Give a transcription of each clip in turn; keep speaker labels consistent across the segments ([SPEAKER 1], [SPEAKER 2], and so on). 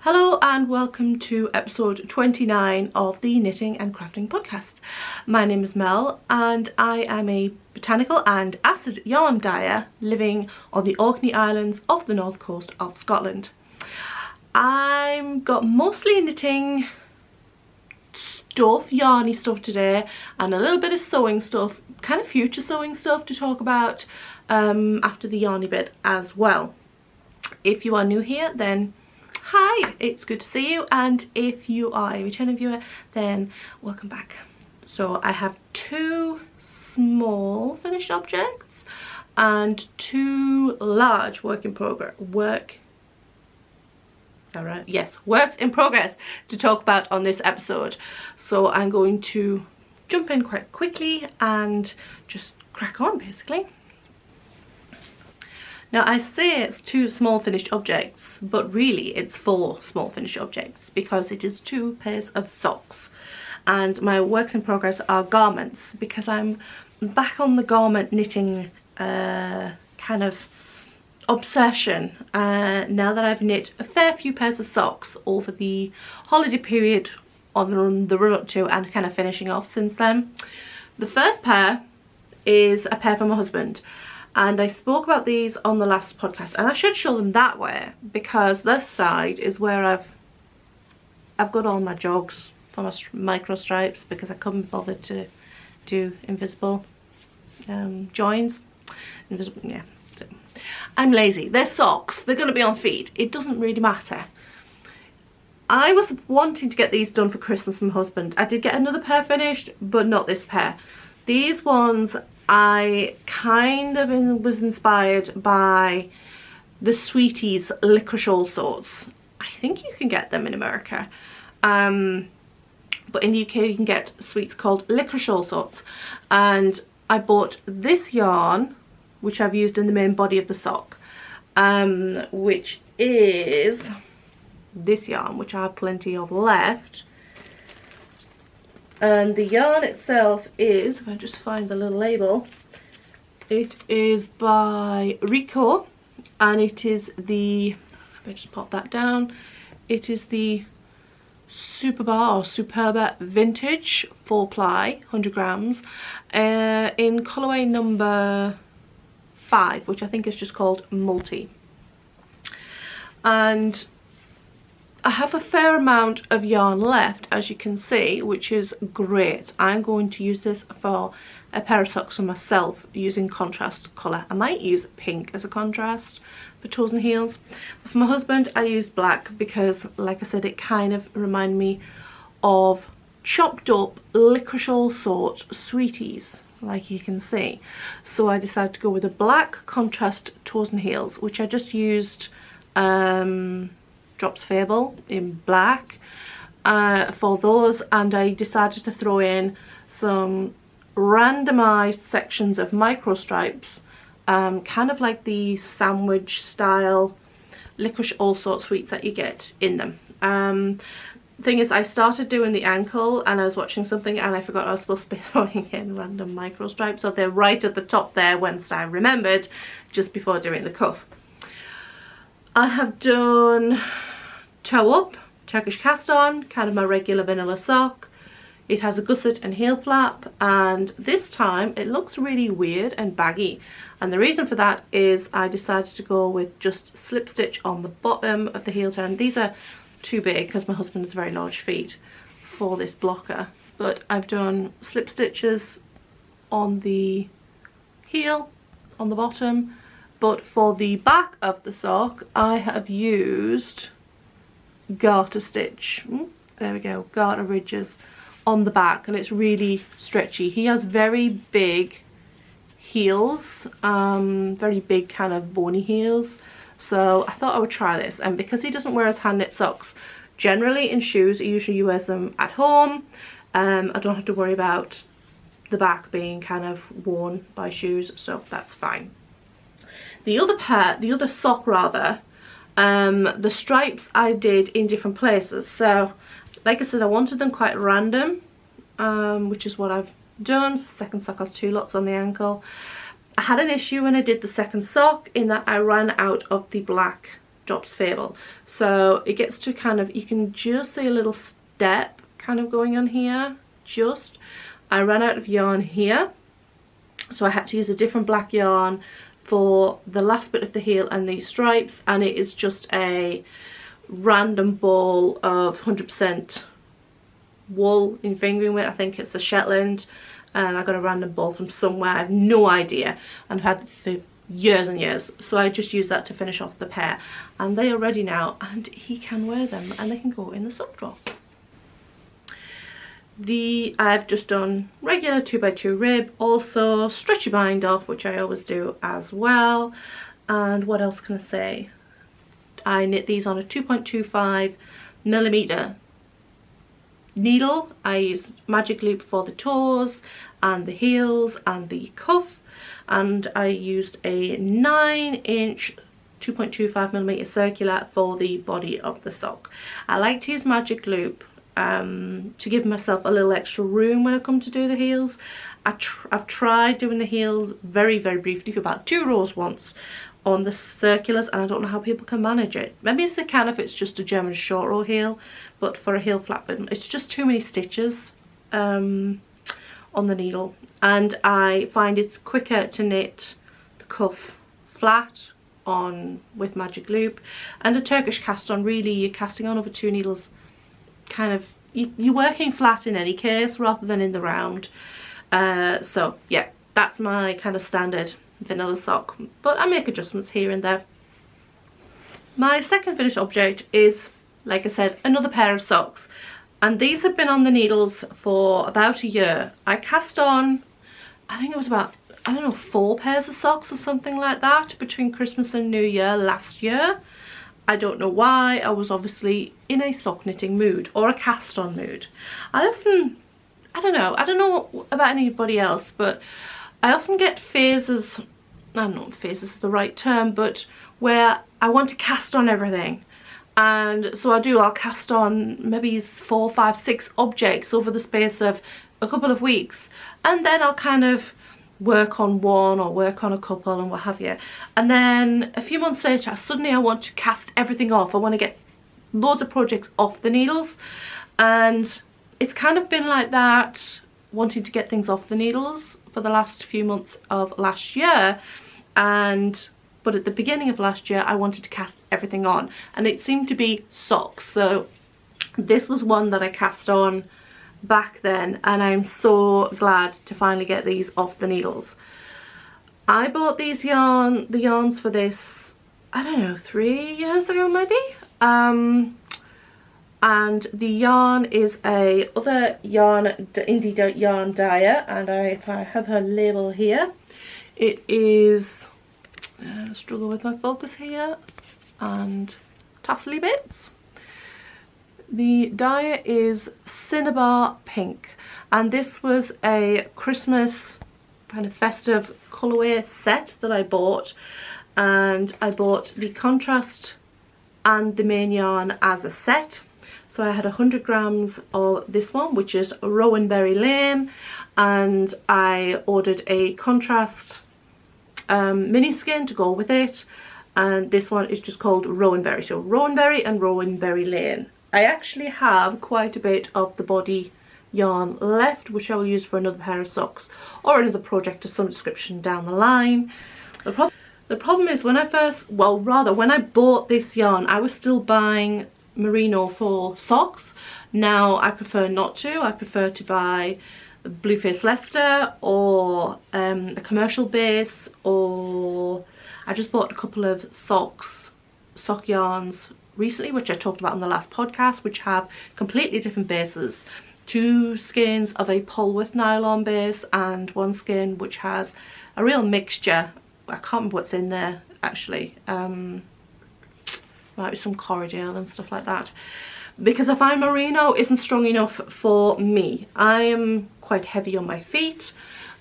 [SPEAKER 1] Hello and welcome to episode 29 of the Knitting and Crafting podcast. My name is Mel and I am a botanical and acid yarn dyer living on the Orkney Islands off the north coast of Scotland. I've got mostly knitting stuff, yarny stuff today, and a little bit of sewing stuff, kind of future sewing stuff to talk about after the yarny bit as well. If you are new here, then hi, it's good to see you, and if you are a returning viewer, then welcome back. So I have two small finished objects and two large works in progress to talk about on this episode. So I'm going to jump in quite quickly and just crack on basically. Now I say it's two small finished objects, but really it's four small finished objects because it is two pairs of socks. And my works in progress are garments because I'm back on the garment knitting kind of obsession now that I've knit a fair few pairs of socks over the holiday period on the run up to and kind of finishing off since then. The first pair is a pair for my husband. And I spoke about these on the last podcast, and I should show them that way because this side is where I've got all my jogs for my micro stripes because I couldn't bother to do invisible joins. Invisible, yeah. So, I'm lazy. They're socks. They're going to be on feet. It doesn't really matter. I was wanting to get these done for Christmas for my husband. I did get another pair finished, but not this pair. These ones I kind of was inspired by the Sweeties Liquorice Allsorts. I think you can get them in America. But in the UK you can get sweets called Liquorice Allsorts. And I bought this yarn, which I've used in the main body of the sock, which is this yarn, which I have plenty of left. And the yarn itself is, if I just find the little label, it is by Rico, and it is the, if I just pop that down, it is the Superba Vintage 4-ply, 100 grams, in colourway number 5, which I think is just called Multi. And I have a fair amount of yarn left, as you can see, which is great. I'm going to use this for a pair of socks for myself using contrast colour. I might use pink as a contrast for toes and heels. But for my husband, I used black because, like I said, it kind of reminded me of chopped up Liquorice Allsorts Sweeties, like you can see. So I decided to go with a black contrast toes and heels, which I just used Drops Fable in black for those, and I decided to throw in some randomized sections of micro stripes, kind of like the sandwich style Liquorice Allsorts sweets that you get in them. Thing is, I started doing the ankle and I was watching something and I forgot I was supposed to be throwing in random micro stripes, so they're right at the top there once I remembered just before doing the cuff. I have done toe up, Turkish cast on, kind of my regular vanilla sock. It has a gusset and heel flap, and this time it looks really weird and baggy, and the reason for that is I decided to go with just slip stitch on the bottom of the heel turn. These are too big because my husband has very large feet for this blocker, but I've done slip stitches on the heel, on the bottom, but for the back of the sock I have used garter stitch. There we go, garter ridges on the back, and it's really stretchy. He has very big heels, very big kind of bony heels, so I thought I would try this. And because he doesn't wear his hand knit socks generally in shoes, he usually wears them at home, I don't have to worry about the back being kind of worn by shoes, so that's fine. The other sock rather, the stripes I did in different places. So like I said, I wanted them quite random, which is what I've done. The second sock has 2 lots on the ankle. I had an issue when I did the second sock in that I ran out of the black Job's Fable. So it gets to kind of, you can just see a little step kind of going on here. I ran out of yarn here, so I had to use a different black yarn for the last bit of the heel and these stripes, and it is just a random ball of 100% wool in fingering weight. I think it's a Shetland, and I got a random ball from somewhere. I have no idea, and I've had it for years and years, so I just used that to finish off the pair, and they are ready now, and he can wear them and they can go in the sock drawer. I've just done regular 2x2 rib, also stretchy bind off, which I always do as well. And what else can I say? I knit these on a 2.25mm needle. I used magic loop for the toes and the heels and the cuff, and I used a 9-inch 2.25mm circular for the body of the sock. I like to use magic loop to give myself a little extra room when I come to do the heels. I've tried doing the heels very briefly for about 2 rows once on the circulars, and I don't know how people can manage it. Maybe they can if it's just a German short row heel, but for a heel flat bottom it's just too many stitches on the needle, and I find it's quicker to knit the cuff flat on with magic loop. And a Turkish cast on, really you're casting on over 2 needles, kind of you're working flat in any case rather than in the round. So yeah, that's my kind of standard vanilla sock, but I make adjustments here and there. My second finished object is, like I said, another pair of socks, and these have been on the needles for about a year. I cast on, I think it was about, I don't know, 4 pairs of socks or something like that between Christmas and New Year last year. I don't know why. I was obviously in a sock knitting mood or a cast on mood. I don't know about anybody else, but I often get phases, I don't know if phases is the right term, but where I want to cast on everything. And so I'll cast on maybe 4, 5, 6 objects over the space of a couple of weeks, and then I'll kind of work on one or work on a couple and what have you, and then a few months later suddenly I want to cast everything off. I want to get loads of projects off the needles, and it's kind of been like that, wanting to get things off the needles for the last few months of last year. But at the beginning of last year I wanted to cast everything on, and it seemed to be socks. So this was one that I cast on back then, and I'm so glad to finally get these off the needles. I bought the yarns for this, I don't know, 3 years ago maybe, and the yarn is a other yarn, indie yarn dyer, and I have her label here. It is struggle with my focus here, and tassely bits. The dye is Cinnabar Pink, and this was a Christmas kind of festive colourway set that I bought, and I bought the contrast and the main yarn as a set. So I had 100 grams of this one, which is Rowanberry Lane, and I ordered a contrast mini skein to go with it, and this one is just called Rowanberry. So Rowanberry and Rowanberry Lane. I actually have quite a bit of the body yarn left, which I will use for another pair of socks or another project of some description down the line. The problem is when I bought this yarn, I was still buying merino for socks. Now I prefer not to. I prefer to buy Blueface Leicester or a commercial base, or I just bought a couple of sock yarns recently, which I talked about in the last podcast, which have completely different bases. 2 skeins of a Polworth nylon base and 1 skein which has a real mixture. I can't remember what's in there actually. Might be some Corriedale and stuff like that, because I find merino isn't strong enough for me. I am quite heavy on my feet,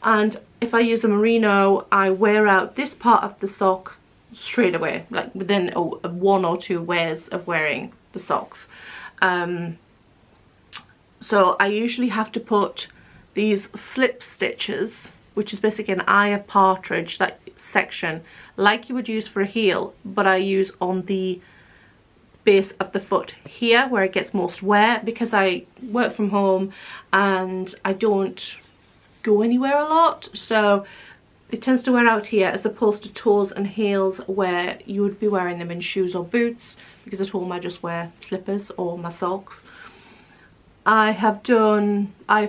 [SPEAKER 1] and if I use a merino I wear out this part of the sock straight away, like within 1 or 2 wears of wearing the socks. So I usually have to put these slip stitches, which is basically an eye of partridge, that section, like you would use for a heel, but I use on the base of the foot here where it gets most wear, because I work from home and I don't go anywhere a lot, so it tends to wear out here, as opposed to toes and heels where you would be wearing them in shoes or boots, because at home I just wear slippers or my socks. I have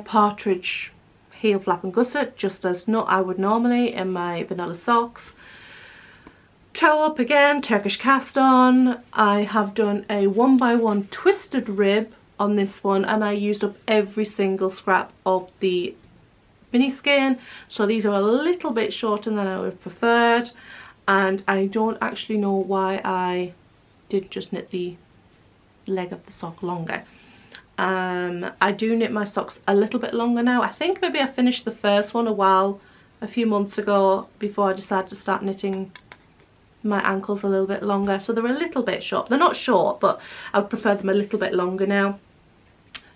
[SPEAKER 1] partridge heel flap and gusset, just as I would normally in my vanilla socks. Toe up again, Turkish cast on. I have done a 1x1 twisted rib on this one, and I used up every single scrap of the mini skein, so these are a little bit shorter than I would have preferred, and I don't actually know why I did just knit the leg of the sock longer. I do knit my socks a little bit longer now. I think maybe I finished the first one a few months ago, before I decided to start knitting my ankles a little bit longer, so they're a little bit short. They're not short, but I would prefer them a little bit longer now.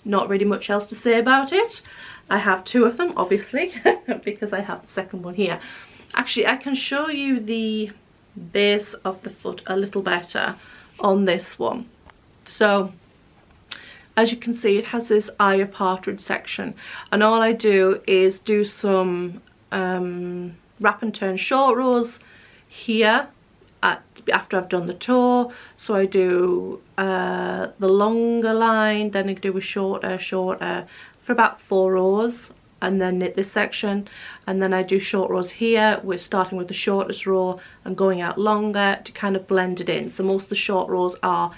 [SPEAKER 1] Not really much else to say about it. I have two of them, obviously, because I have the second one here. Actually, I can show you the base of the foot a little better on this one. So, as you can see, it has this eye partridge section, and all I do is do some wrap and turn short rows here after I've done the toe. So I do the longer line, then I do a shorter for about 4 rows, and then knit this section, and then I do short rows here. We're starting with the shortest row and going out longer to kind of blend it in. So most of the short rows are,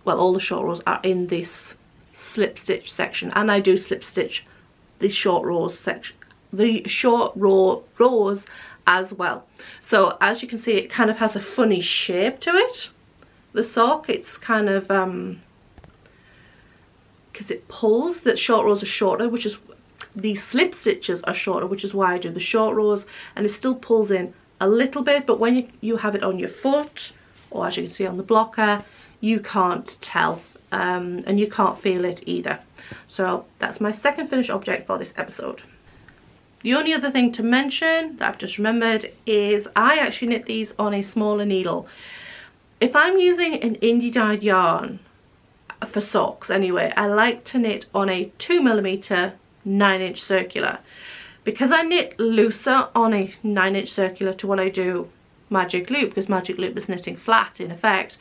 [SPEAKER 1] well, all the short rows are in this slip stitch section, and I do slip stitch the short rows section, the short rows as well. So as you can see, it kind of has a funny shape to it, the sock. It's kind of because it pulls, that short rows are shorter, which is, these slip stitches are shorter, which is why I do the short rows, and it still pulls in a little bit, but when you have it on your foot, or as you can see on the blocker, you can't tell, and you can't feel it either. So that's my second finished object for this episode. The only other thing to mention that I've just remembered is I actually knit these on a smaller needle. If I'm using an indie dyed yarn, for socks anyway, I like to knit on a 2mm 9-inch circular, because I knit looser on a 9-inch circular to what I do magic loop, because magic loop is knitting flat in effect.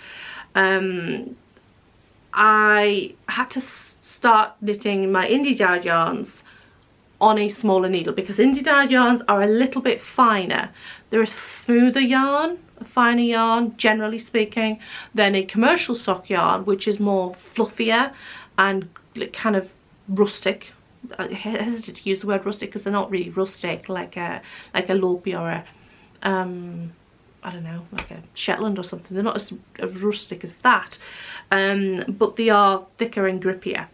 [SPEAKER 1] I had to start knitting my indie dyed yarns on a smaller needle, because indie dyed yarns are a little bit finer. They're a smoother yarn, a finer yarn, generally speaking, than a commercial sock yarn, which is more fluffier and kind of rustic. I hesitate to use the word rustic because they're not really rustic, like a Lopi or a I don't know, like a Shetland or something. They're not as rustic as that, but they are thicker and grippier.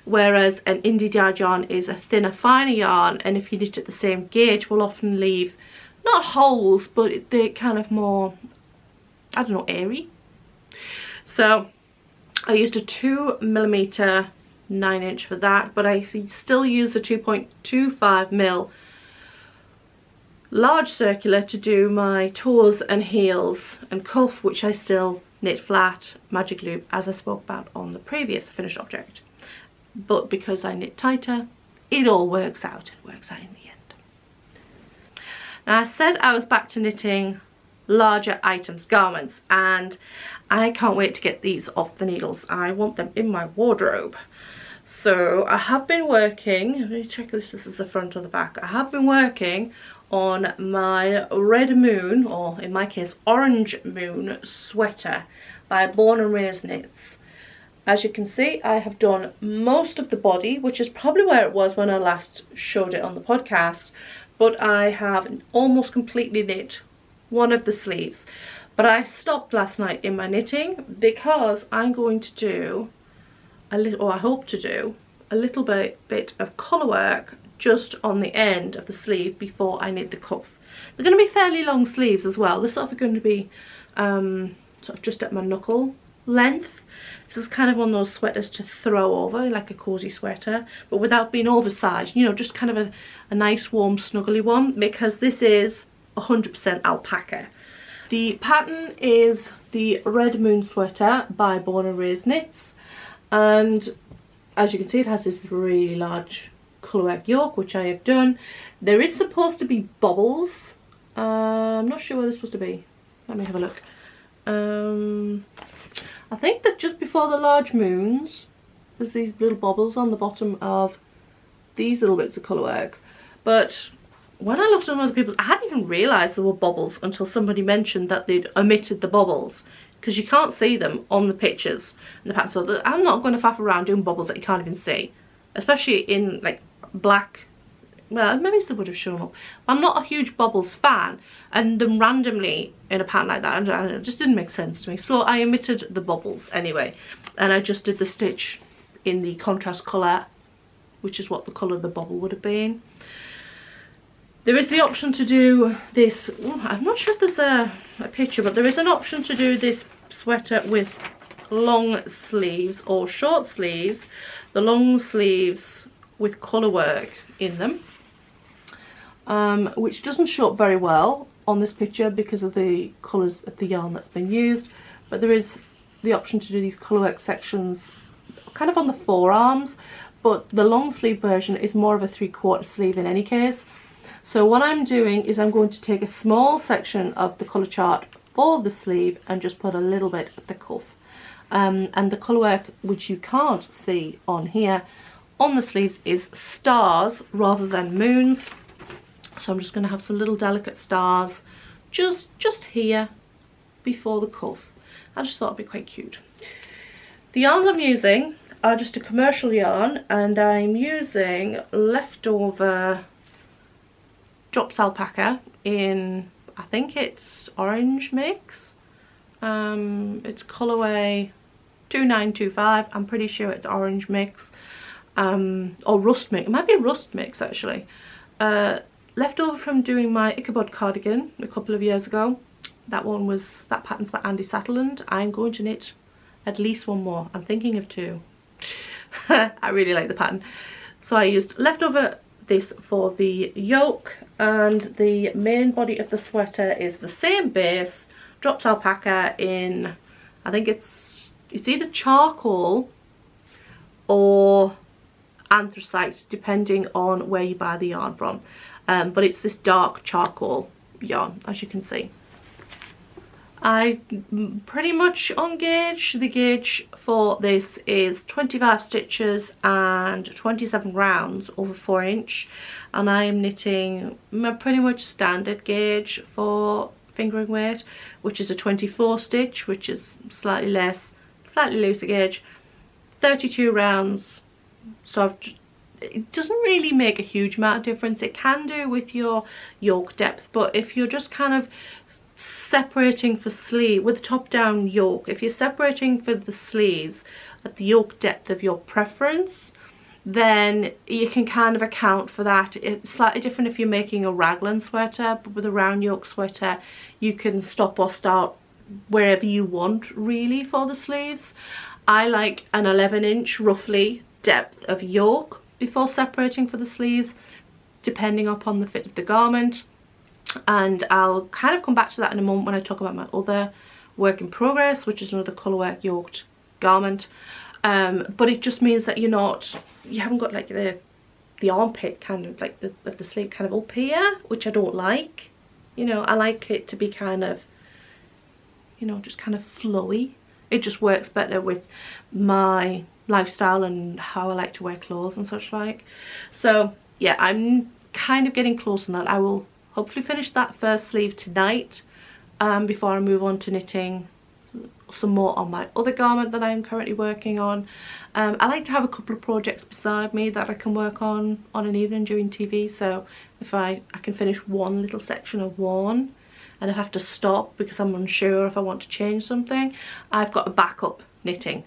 [SPEAKER 1] Whereas an indie dyed yarn is a thinner, finer yarn, and if you knit at the same gauge, will often leave not holes, but they're kind of more, I don't know, airy. So I used a 2mm 9-inch for that, but I still use the 2.25mm large circular to do my toes and heels and cuff, which I still knit flat, magic loop, as I spoke about on the previous finished object. But because I knit tighter, it all works out. It works out in the end. Now, I said I was back to knitting larger items, garments, and I can't wait to get these off the needles. I want them in my wardrobe. So I have been working, let me check if this is the front or the back. I have been working on my Red Moon, or in my case Orange Moon sweater by Born and Raised Knits. As you can see, I have done most of the body, which is probably where it was when I last showed it on the podcast, but I have almost completely knit one of the sleeves. But I stopped last night in my knitting because I'm going to do a little, or I hope to do a little bit of colour work just on the end of the sleeve before I knit the cuff. They're going to be fairly long sleeves as well. They're sort of going to be sort of just at my knuckle length. This is kind of one of those sweaters to throw over, like a cozy sweater, but without being oversized, you know, just kind of a nice warm snuggly one, because this is 100% alpaca. The pattern is the Red Moon Sweater by Born and Raised Knits, and as you can see it has this really large colourwork yoke, which I have done. There is supposed to be bobbles. I'm not sure where they're supposed to be. Let me have a look. I think that just before the large moons there's these little bobbles on the bottom of these little bits of colourwork, but when I looked at other people's, I hadn't even realised there were bobbles until somebody mentioned that they'd omitted the bobbles, because you can't see them on the pictures in the pattern. So I'm not going to faff around doing bobbles that you can't even see, especially in like black. Well, maybe they would have shown up. I'm not a huge bobbles fan, and them randomly in a pattern like that, it just didn't make sense to me. So I omitted the bobbles anyway, and I just did the stitch in the contrast colour, which is what the colour of the bobble would have been. There is the option to do this. I'm not sure if there's a picture, but there is an option to do this sweater with long sleeves or short sleeves. The long sleeves with colour work in them, which doesn't show up very well on this picture because of the colours of the yarn that's been used, but there is the option to do these colourwork sections kind of on the forearms, but the long sleeve version is more of a 3/4 sleeve in any case. So what I'm doing is I'm going to take a small section of the colour chart for the sleeve and just put a little bit at the cuff. And the colourwork, which you can't see on here, on the sleeves is stars rather than moons. So I'm just going to have some little delicate stars just here before the cuff. I just thought it'd be quite cute. The yarns I'm using are just a commercial yarn, and I'm using leftover drops alpaca in, I think it's orange mix. It's colourway 2925. I'm pretty sure it's orange mix, or rust mix. It might be rust mix actually. Leftover from doing my Ichabod cardigan a couple of years ago. That pattern's by Andy Satterland. I'm going to knit at least one more. I'm thinking of 2. I really like the pattern. So I used leftover this for the yoke, and the main body of the sweater is the same base, drops alpaca in, I think it's either charcoal or anthracite, depending on where you buy the yarn from. But it's this dark charcoal yarn, as you can see. I pretty much on gauge. The gauge for this is 25 stitches and 27 rounds over 4 inch, and I am knitting my pretty much standard gauge for fingering weight, which is a 24 stitch, which is slightly less, slightly looser gauge, 32 rounds. So it doesn't really make a huge amount of difference. It can do with your yoke depth, but if you're just kind of separating for sleeve with the top down yoke, if you're separating for the sleeves at the yoke depth of your preference, then you can kind of account for that. It's slightly different if you're making a raglan sweater, but with a round yoke sweater you can stop or start wherever you want really for the sleeves. I like an 11 inch roughly depth of yoke before separating for the sleeves, depending upon the fit of the garment. And I'll kind of come back to that in a moment when I talk about my other work in progress, which is another colourwork yoked garment. But it just means that you haven't got like the armpit kind of like of the sleeve kind of up here, which I don't like. You know, I like it to be kind of, you know, just kind of flowy. It just works better with my lifestyle and how I like to wear clothes and such like. So yeah, I'm kind of getting close on that. I will hopefully finish that first sleeve tonight, before I move on to knitting some more on my other garment that I'm currently working on. I like to have a couple of projects beside me that I can work on an evening during TV, so if I can finish one little section of one and I have to stop because I'm unsure if I want to change something, I've got a backup knitting,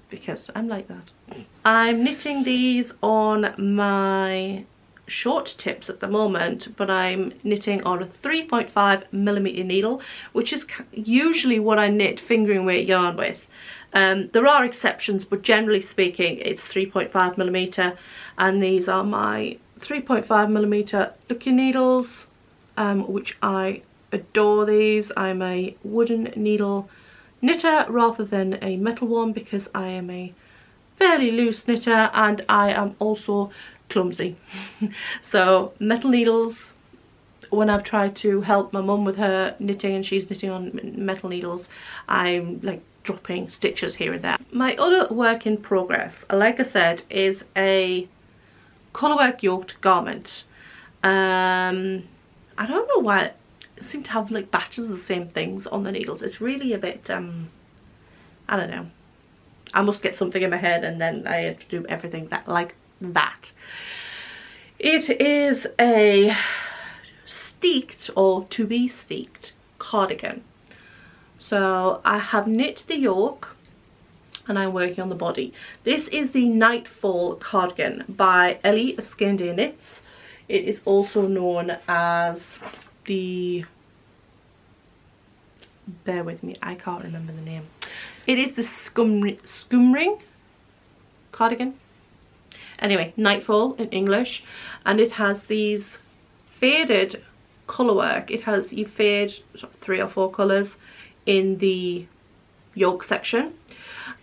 [SPEAKER 1] because I'm like that. I'm knitting these on my short tips at the moment, but I'm knitting on a 3.5mm needle, which is usually what I knit fingering weight yarn with. There are exceptions, but generally speaking it's 3.5mm, and these are my 3.5mm looking needles, which I adore these. I'm a wooden needle knitter rather than a metal one because I am a fairly loose knitter and I am also clumsy. So metal needles, when I've tried to help my mum with her knitting and she's knitting on metal needles, I'm like dropping stitches here and there. My other work in progress, like I said, is a colourwork yoked garment. I don't know why I seem to have like batches of the same things on the needles. It's really a bit I don't know, I must get something in my head and then I have to do everything like that. It is a steeked or to be steeked cardigan. So I have knit the yoke and I'm working on the body. This is the Nightfall cardigan by Ellie of Skein Day Knits. It is also known as the, bear with me, I can't remember the name. It is the Skumring cardigan. Anyway, Nightfall in English, and it has these faded colourwork. It has, you fade sort of 3 or 4 colours in the yoke section,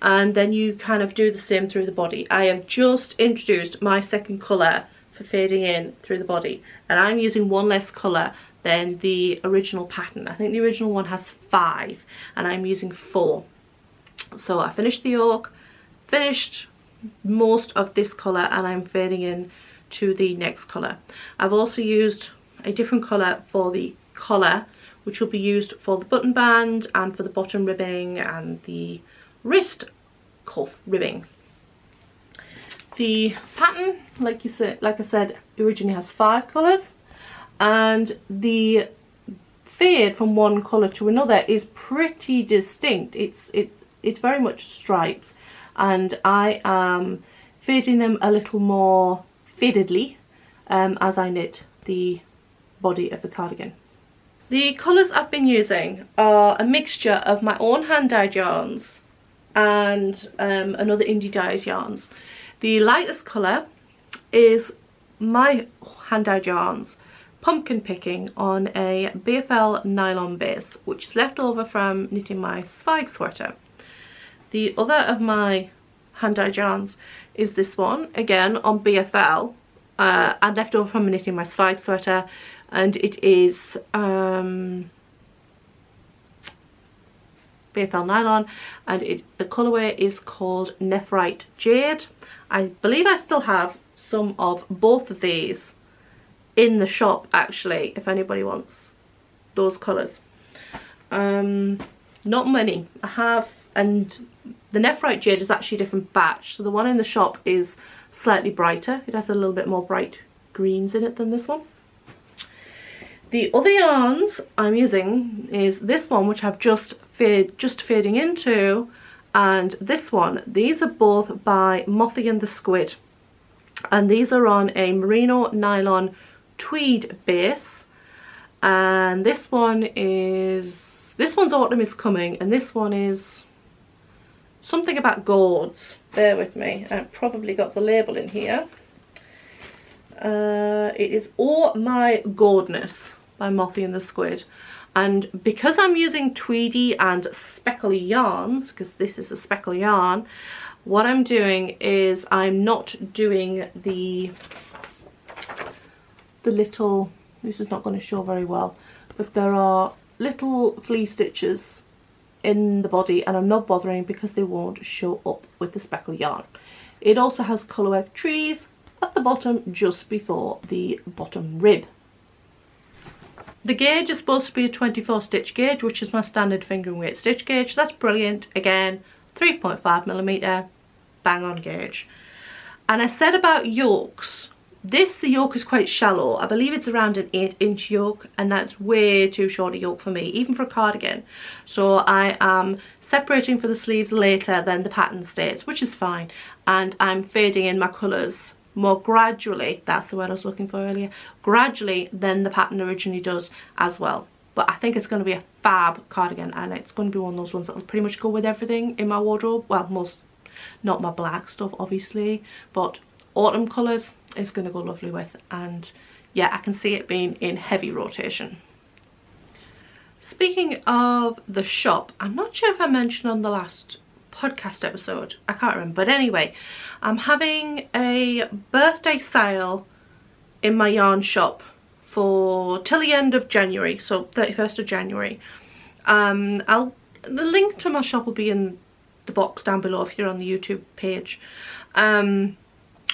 [SPEAKER 1] and then you kind of do the same through the body. I have just introduced my second colour for fading in through the body, and I'm using 1 less colour than the original pattern. I think the original one has 5 and I'm using 4. So I finished the yoke, finished most of this colour, and I'm fading in to the next colour. I've also used a different colour for the collar, which will be used for the button band and for the bottom ribbing and the wrist cuff ribbing. The pattern, like I said, originally has 5 colours, and the fade from one colour to another is pretty distinct. It's very much stripes, and I am fading them a little more fadedly as I knit the body of the cardigan. The colours I've been using are a mixture of my own hand-dyed yarns and another indie dyers yarns. The lightest colour is my hand-dyed yarns pumpkin picking on a BFL nylon base, which is left over from knitting my Zweig sweater. The other of my hand-dyed yarns is this one, again on BFL, and left over from knitting my Zweig sweater, and it is BFL nylon, and the colourway is called Nephrite Jade. I believe I still have some of both of these in the shop actually, if anybody wants those colours. Not many I have, and the Nephrite Jade is actually a different batch, so the one in the shop is slightly brighter. It has a little bit more bright greens in it than this one. The other yarns I'm using is this one, which I've just fading into, and this one. These are both by Mothy and the Squid, and these are on a merino nylon tweed base, and this one's Autumn is Coming, and this one is something about gourds. Bear with me, I've probably got the label in here. It is Oh My Gourdness by Mothy and the Squid, and because I'm using tweedy and speckly yarns, because this is a speckle yarn, what I'm doing is I'm not doing the little, this is not going to show very well, but there are little flea stitches in the body, and I'm not bothering because they won't show up with the speckle yarn. It also has colourwork trees at the bottom just before the bottom rib. The gauge is supposed to be a 24 stitch gauge, which is my standard fingering weight stitch gauge. That's brilliant. Again, 3.5mm, bang on gauge. And I said about yokes, the yoke is quite shallow. I believe it's around an 8-inch yoke, and that's way too short a yoke for me, even for a cardigan. So I am separating for the sleeves later than the pattern states, which is fine. And I'm fading in my colours more gradually, that's the word I was looking for earlier, gradually than the pattern originally does as well. But I think it's going to be a fab cardigan, and it's going to be one of those ones that will pretty much go with everything in my wardrobe. Well, most, not my black stuff obviously, but autumn colours is going to go lovely with, and yeah, I can see it being in heavy rotation. Speaking of the shop, I'm not sure if I mentioned on the last podcast episode, I can't remember, but anyway, I'm having a birthday sale in my yarn shop for till the end of January, so 31st of January. The link to my shop will be in the box down below if you're on the YouTube page. And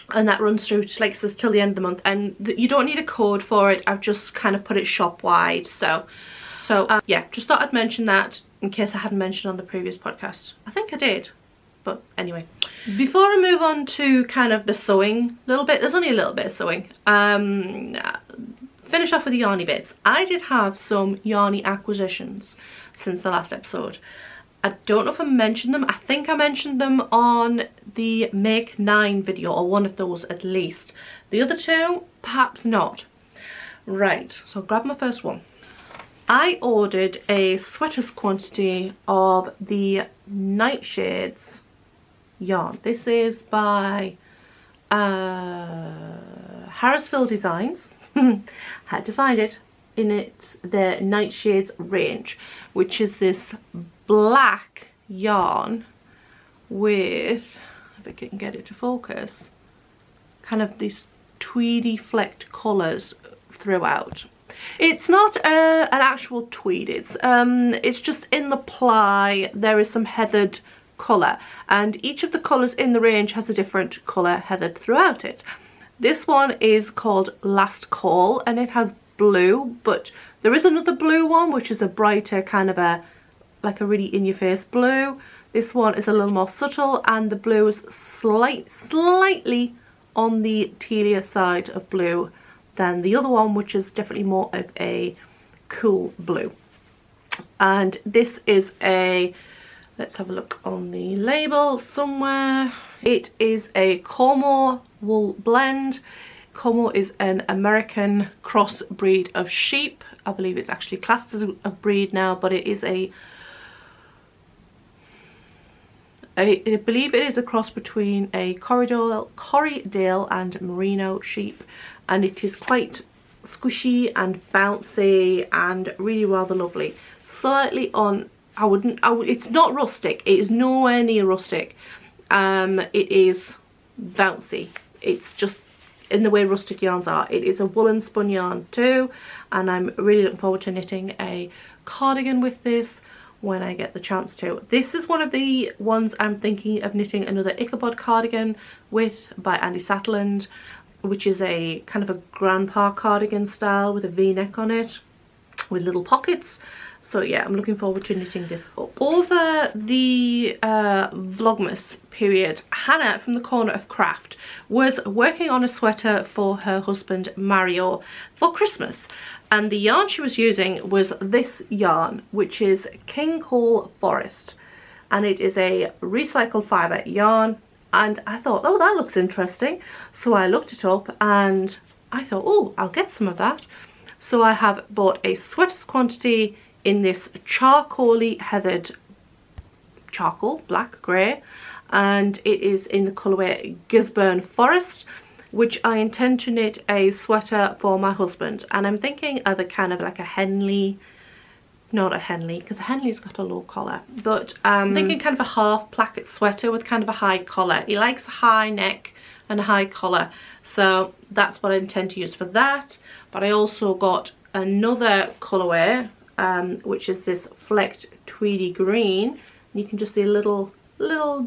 [SPEAKER 1] that runs through to, like it says, till the end of the month, and you don't need a code for it. I've just kind of put it shop wide. So yeah, just thought I'd mention that in case I hadn't mentioned on the previous podcast. I think I did, but anyway. Before I move on to kind of the sewing little bit, there's only a little bit of sewing. Finish off with the yarny bits. I did have some yarny acquisitions since the last episode. I don't know if I mentioned them. I think I mentioned them on the Make 9 video, or one of those at least. The other two, perhaps not. Right, so I'll grab my first one. I ordered a sweater's quantity of the Nightshades yarn. This is by Harrisville Designs. Had to find it in their Nightshades range, which is this black yarn with, if I can get it to focus, kind of these tweedy flecked colours throughout. It's not an actual tweed, it's just in the ply there is some heathered colour, and each of the colours in the range has a different colour heathered throughout it. This one is called Last Call, and it has blue, but there is another blue one which is a brighter kind of like a really in-your-face blue. This one is a little more subtle, and the blue is slightly on the tealier side of blue than the other one, which is definitely more of a cool blue. And this is a, let's have a look on the label somewhere. It is a Como wool blend. Como is an American crossbreed of sheep. I believe it's actually classed as a breed now, but it is I believe it is a cross between a Corriedale and Merino sheep, and it is quite squishy and bouncy and really rather lovely. Slightly on, it's not rustic, it is nowhere near rustic. It is bouncy. It's just in the way rustic yarns are. It is a woolen spun yarn too, and I'm really looking forward to knitting a cardigan with this when I get the chance to. This is one of the ones I'm thinking of knitting another Ichabod cardigan with, by Andy Satterland, which is a kind of a grandpa cardigan style with a V-neck on it with little pockets. So yeah, I'm looking forward to knitting this up. Over the Vlogmas period, Hannah from the Corner of Craft was working on a sweater for her husband Mario for Christmas, and the yarn she was using was this yarn, which is King Cole Forest, and it is a recycled fibre yarn. And I thought, oh, that looks interesting, so I looked it up and I thought, oh, I'll get some of that. So I have bought a sweater's quantity in this charcoaly heathered charcoal, black grey, and it is in the colourway Gisborne Forest, which I intend to knit a sweater for my husband. And I'm thinking of a kind of like a Henley, not a Henley, because a Henley's got a low collar, but I'm thinking kind of a half placket sweater with kind of a high collar. He likes a high neck and a high collar, so that's what I intend to use for that. But I also got another colourway, which is this flecked tweedy green. You can just see little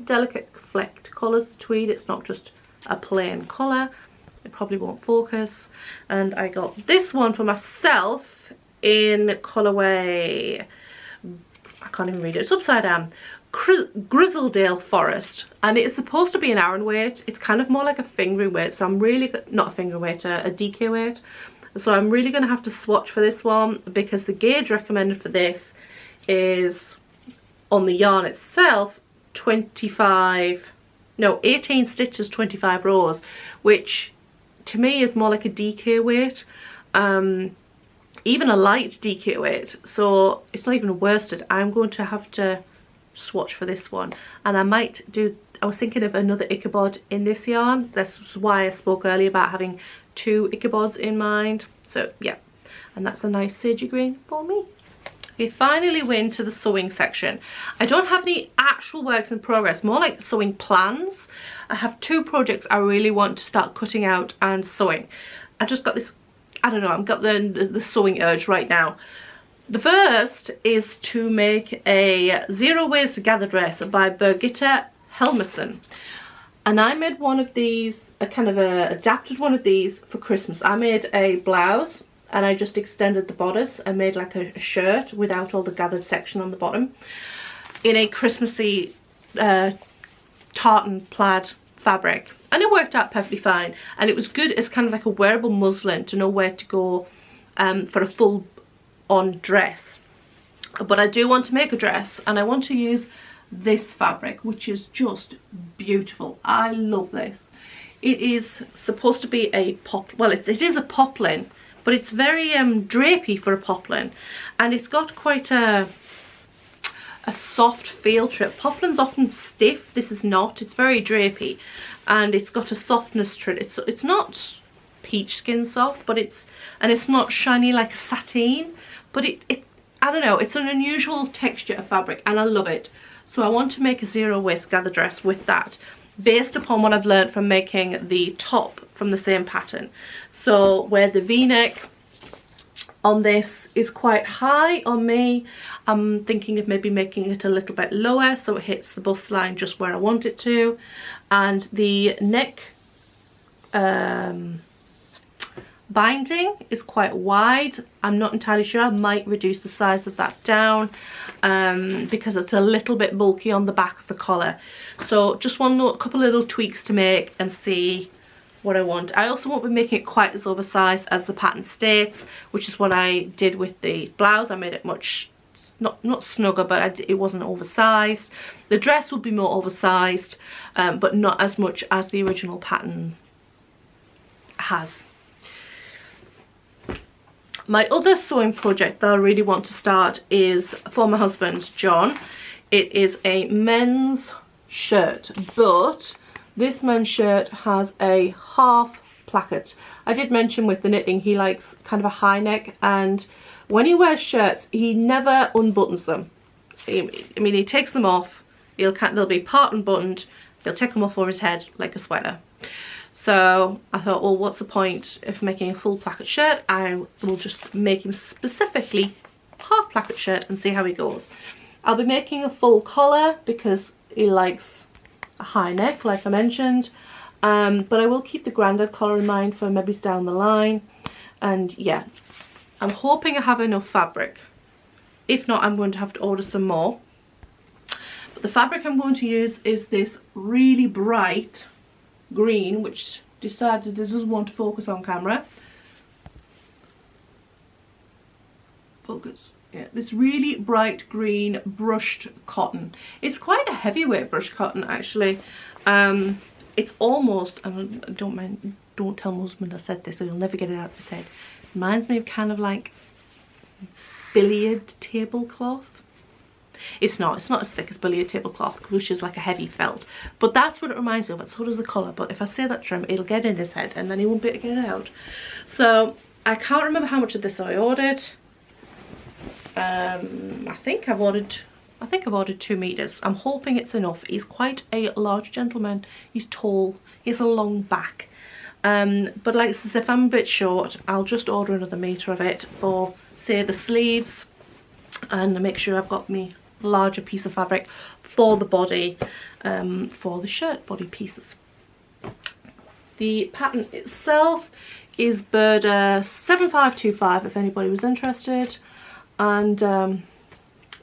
[SPEAKER 1] delicate flecked colours, the tweed. It's not just a plain colour. It probably won't focus. And I got this one for myself in colourway, I can't even read it, it's upside down, Grizzledale Forest, and it's supposed to be an Aran weight. It's kind of more like a fingering weight, so I'm really, not a finger weight, a DK weight. So I'm really going to have to swatch for this one, because the gauge recommended for this is, on the yarn itself, 18 stitches, 25 rows, which to me is more like a DK weight, even a light DK weight, so it's not even a worsted. I'm going to have to swatch for this one, and I might do, I was thinking of another Ichabod in this yarn. That's why I spoke earlier about having 2 Ichabods in mind. So yeah, and that's a nice sagey green for me. We finally went to the sewing section. I don't have any actual works in progress, more like sewing plans. I have 2 projects I really want to start cutting out and sewing. I just got this, I don't know, I've got the sewing urge right now. The first is to make a zero waste gather dress by Birgitta Helmerson. And I made one of these, a kind of a adapted one of these for Christmas. I made a blouse and I just extended the bodice and made like a shirt without all the gathered section on the bottom in a Christmassy tartan plaid fabric, and it worked out perfectly fine, and it was good as kind of like a wearable muslin to know where to go for a full on dress. But I do want to make a dress and I want to use this fabric, which is just beautiful. I love this. It is supposed to be a well, it is a poplin, but it's very drapey for a poplin, and it's got quite a soft feel to it. Poplin's often stiff. This is not. It's very drapey, and it's got a softness to it. It's not peach skin soft, but it's not shiny like a sateen, but it I don't know, it's an unusual texture of fabric and I love it. So I want to make a zero waste gather dress with that, based upon what I've learned from making the top from the same pattern. So where the v-neck on this is quite high on me, I'm thinking of maybe making it a little bit lower so it hits the bust line just where I want it to, and the neck binding is quite wide. I'm not entirely sure. I might reduce the size of that down because it's a little bit bulky on the back of the collar. So just a couple of little tweaks to make and see what I want. I also won't be making it quite as oversized as the pattern states, which is what I did with the blouse. I made it much not snugger, but it wasn't oversized. The dress would be more oversized, but not as much as the original pattern has. My other sewing project that I really want to start is for my husband, John. It is a men's shirt, but this men's shirt has a half placket. I did mention with the knitting he likes kind of a high neck, and when he wears shirts he never unbuttons them. I mean, he takes them off, they'll be part unbuttoned, he'll take them off over his head like a sweater. So I thought, well, what's the point of making a full placket shirt? I will just make him specifically half placket shirt and see how he goes. I'll be making a full collar because he likes a high neck, like I mentioned, but I will keep the grandad collar in mind for maybe down the line. And yeah, I'm hoping I have enough fabric. If not, I'm going to have to order some more. But the fabric I'm going to use is this really bright green, which decided it doesn't want to focus on camera. Focus. Yeah, this really bright green brushed cotton. It's quite a heavyweight brushed cotton actually. It's almost, and don't tell my husband I said this or you'll never get it out of his head. Reminds me of kind of like billiard tablecloth. It's not as thick as billiard tablecloth, which is like a heavy felt, but that's what it reminds me of, and so does the colour. But if I say that to him, it'll get in his head and then he won't be able to get it out. So I can't remember how much of this I ordered. I think I've ordered 2 meters. I'm hoping it's enough. He's quite a large gentleman. He's tall, he has a long back, but like I said, if I'm a bit short, I'll just order another meter of it for, say, the sleeves, and make sure I've got me larger piece of fabric for the body, for the shirt body pieces. The pattern itself is Burda 7525 if anybody was interested, and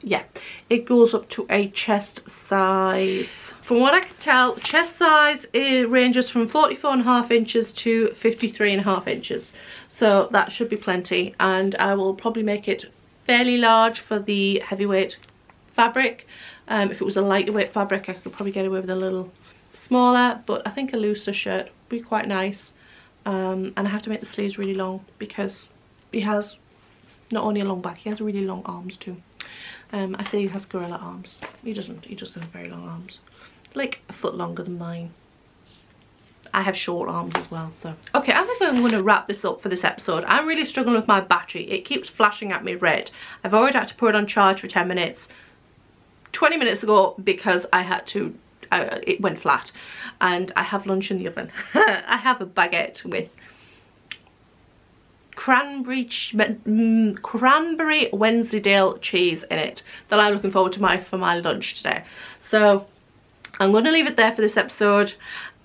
[SPEAKER 1] yeah, it goes up to a chest size. From what I can tell, chest size ranges from 44.5 inches to 53.5 inches, so that should be plenty, and I will probably make it fairly large for the heavyweight fabric. If it was a lightweight fabric I could probably get away with a little smaller, but I think a looser shirt would be quite nice. And I have to make the sleeves really long because he has not only a long back, he has really long arms too. I say he has gorilla arms. He doesn't, he just has very long arms, like a foot longer than mine. I have short arms as well, so. Okay, I think I'm going to wrap this up for this episode. I'm really struggling with my battery. It keeps flashing at me red. I've already had to put it on charge for 10 minutes. 20 minutes ago because I had to, it went flat. And I have lunch in the oven. I have a baguette with cranberry Wensleydale cheese in it that I'm looking forward to for my lunch today. So I'm going to leave it there for this episode,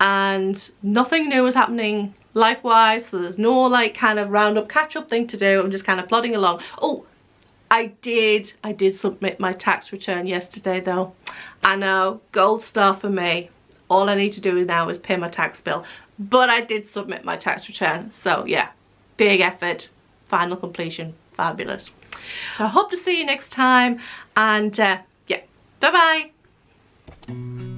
[SPEAKER 1] and nothing new is happening life-wise, so there's no like kind of roundup catch-up thing to do. I'm just kind of plodding along. Oh, I did submit my tax return yesterday though. I know, gold star for me. All I need to do now is pay my tax bill, but I did submit my tax return, so yeah. Big effort, final completion, fabulous. So I hope to see you next time, and yeah, bye bye.